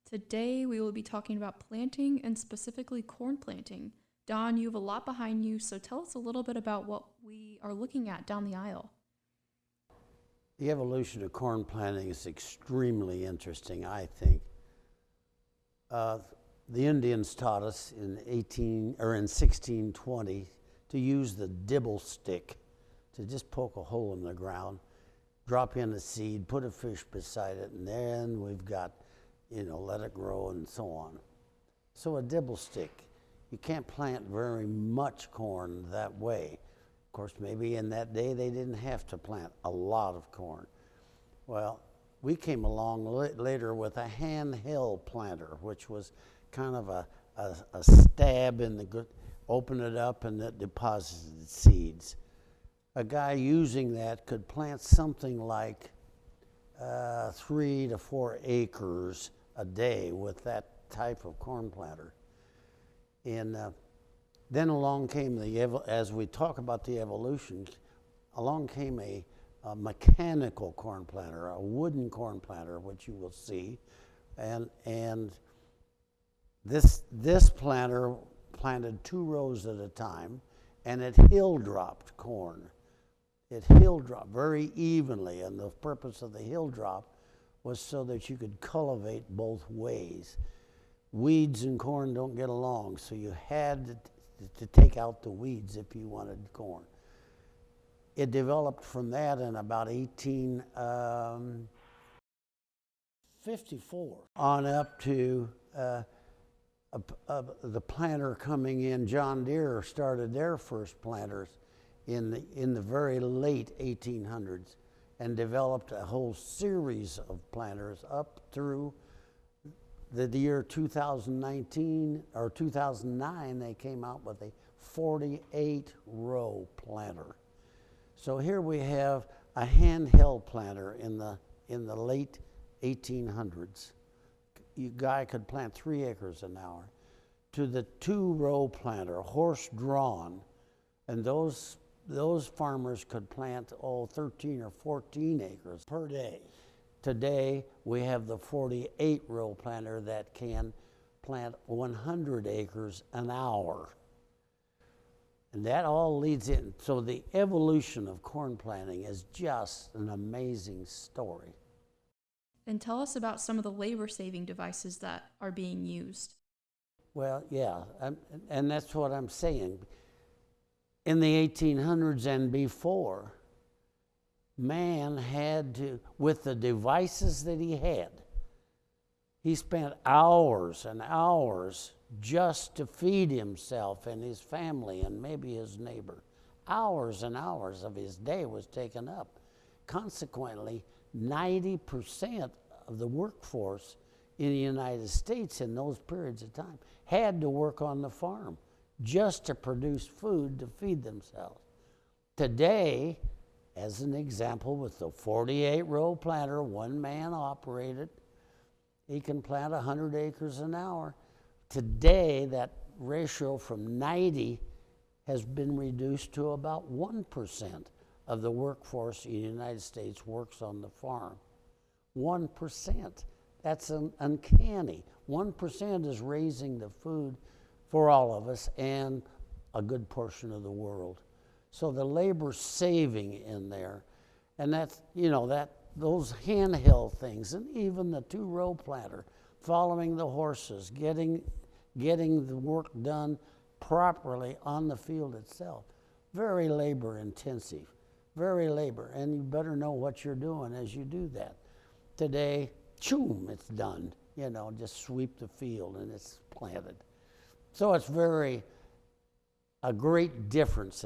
Today we will be talking about planting and specifically corn planting. Don, you have a lot behind you, so tell us a little bit about what we are looking at down the aisle. The evolution of corn planting is extremely interesting, I think. The Indians taught us in 1620 to use the dibble stick to just poke a hole in the ground, drop in a seed, put a fish beside it, and then we've got, let it grow and so on. So a dibble stick, you can't plant very much corn that way. Of course, maybe in that day they didn't have to plant a lot of corn. Well, we came along later with a handheld planter, which was kind of a stab in the good, open it up and it deposited seeds. A guy using that could plant something like 3 to 4 acres a day with that type of corn planter. And then along came as we talk about the evolutions, along came a mechanical corn planter, a wooden corn planter, which you will see, and this planter planted 2 rows at a time, and it hill dropped corn. It hill dropped very evenly, and the purpose of the hill drop was so that you could cultivate both ways. Weeds and corn don't get along, so you had to take out the weeds if you wanted corn. It developed from that in about 1854 on up to the planter coming in. John Deere started their first planters in the very late 1800s and developed a whole series of planters up through the year 2019 or 2009. They came out with a 48-row planter. So here we have a handheld planter in the late 1800s. You guy could plant 3 acres an hour, to the 2-row planter, horse-drawn, and those farmers could plant 13 or 14 acres per day. Today we have the 48-row planter that can plant 100 acres an hour. And that all leads in. So the evolution of corn planting is just an amazing story. And tell us about some of the labor-saving devices that are being used. Well, yeah, and that's what I'm saying. In the 1800s and before, man had to, with the devices that he spent hours and hours just to feed himself and his family and maybe his neighbor. Hours and hours of his day was taken up. Consequently, 90% of the workforce in the United States in those periods of time had to work on the farm just to produce food to feed themselves. Today, as an example, with the 48-row planter, one man operated, he can plant 100 acres an hour. Today, that ratio from 90 has been reduced to about 1% of the workforce in the United States works on the farm. 1%. That's uncanny. 1% is raising the food for all of us and a good portion of the world. So the labor saving in there, and that's, those handheld things, and even the 2-row planter, following the horses, getting the work done properly on the field itself. Very labor intensive, very labor, and you better know what you're doing as you do that. Today, choom, it's done. Just sweep the field and it's planted. So it's a great difference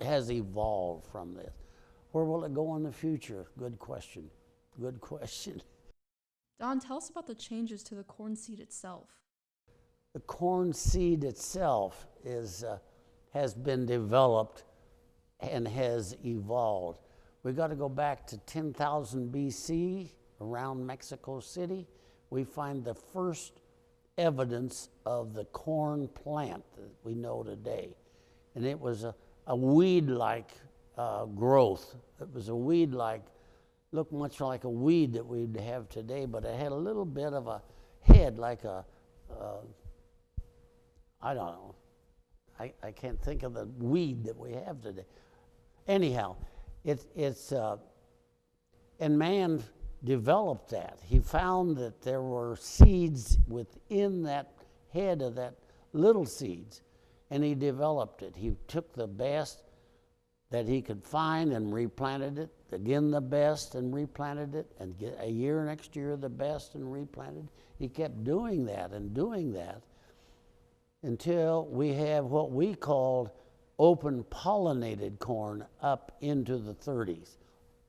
has evolved from this. Where will it go in the future? Good question. Good question. Don, tell us about the changes to the corn seed itself. The corn seed itself has been developed and has evolved. We got to go back to 10,000 BC around Mexico City. We find the first evidence of the corn plant that we know today. And it was a weed-like growth. It was a weed-like looked much like a weed that we'd have today, but it had a little bit of a head, like I don't know. I can't think of the weed that we have today. Anyhow, and man developed that. He found that there were seeds within that head of that little seeds, and he developed it. He took the best that he could find and replanted it, again the best, and replanted it, and a year next year the best and replanted. He kept doing that and doing that until we have what we called open pollinated corn up into the 30s.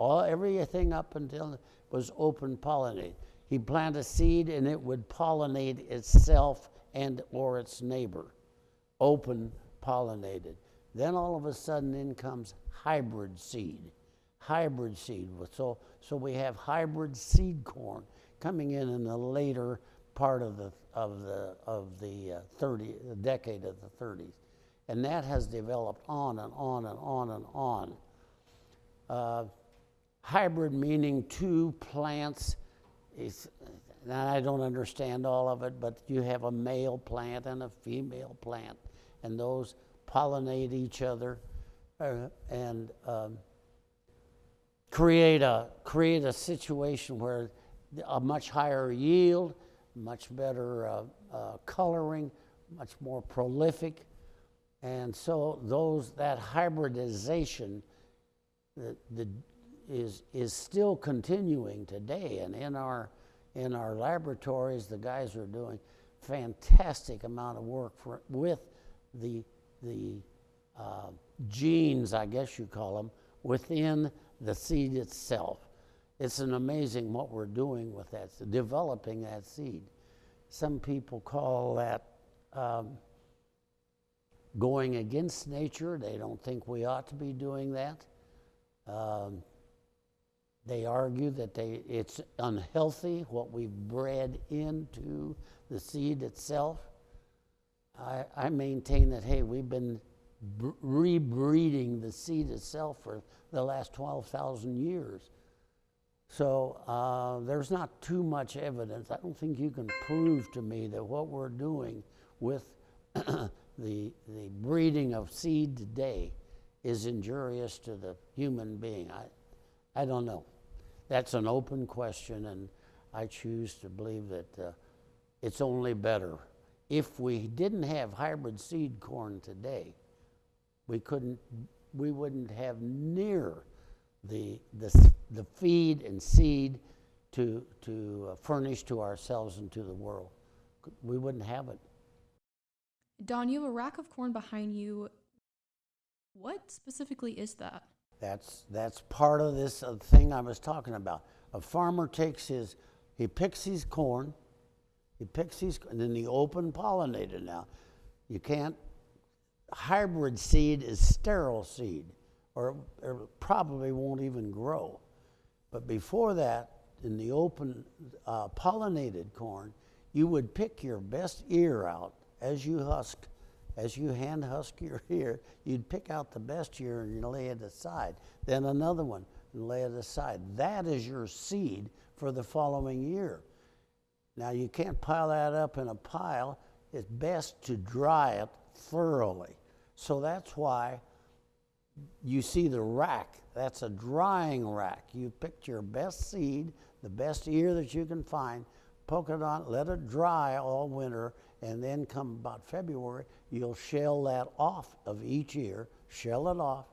Everything up until it was open pollinated. He'd plant a seed and it would pollinate itself and or its neighbor. Open pollinated. Then all of a sudden in comes hybrid seed. Hybrid seed. So we have hybrid seed corn coming in the later part of the decade of the 30s. And that has developed on and on and on and on. Hybrid meaning two plants. And I don't understand all of it, but you have a male plant and a female plant, and those pollinate each other and create a situation where a much higher yield, much better coloring, much more prolific, and so that hybridization is still continuing today. And in our laboratories, the guys are doing fantastic amount of work with the genes, I guess you call them, within the seed itself. It's an amazing what we're doing with that, developing that seed. Some people call that going against nature. They don't think we ought to be doing that. They argue that it's unhealthy, what we've bred into the seed itself. I maintain that, hey, we've been rebreeding the seed itself for the last 12,000 years. So there's not too much evidence. I don't think you can prove to me that what we're doing with the breeding of seed today is injurious to the human being. I don't know. That's an open question, and I choose to believe that it's only better. If we didn't have hybrid seed corn today, we wouldn't have near the feed and seed to furnish to ourselves and to the world. We wouldn't have it. Don, you have a rack of corn behind you. What specifically is that? That's part of this thing I was talking about. A farmer picks his corn, and then the open pollinated. Now, you can't, hybrid seed is sterile seed, or probably won't even grow. But before that, in the open pollinated corn, you would pick your best ear out as you hand husk your ear. You'd pick out the best ear and you lay it aside. Then another one and lay it aside. That is your seed for the following year. Now you can't pile that up in a pile. It's best to dry it thoroughly. So that's why you see the rack. That's a drying rack. You picked your best seed, the best ear that you can find, poke it on, let it dry all winter, and then come about February, you'll shell that off of each ear, shell it off,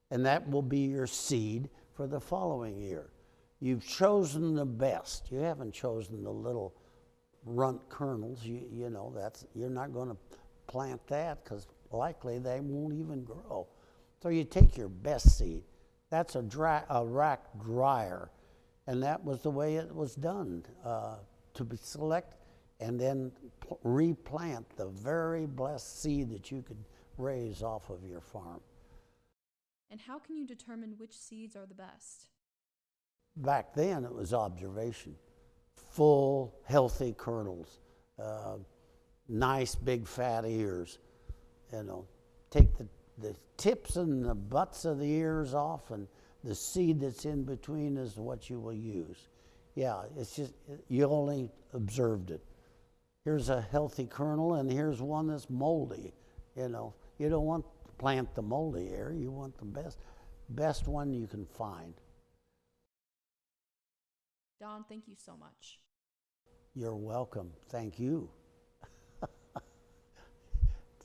and that will be your seed for the following year. You've chosen the best. You haven't chosen the little runt kernels. You know, you're not going to plant that because likely they won't even grow. So you take your best seed. That's a rack dryer, and that was the way it was done, to select and then replant the very blessed seed that you could raise off of your farm. And how can you determine which seeds are the best? Back then, it was observation. Full, healthy kernels, nice, big, fat ears. You know, take the tips and the butts of the ears off and The seed that's in between is what you will use. Yeah, it's just, you only observed it. Here's a healthy kernel, and here's one that's moldy. You know, you don't want to plant the moldy area. You want the best one you can find. Don, thank you so much. You're welcome. Thank you.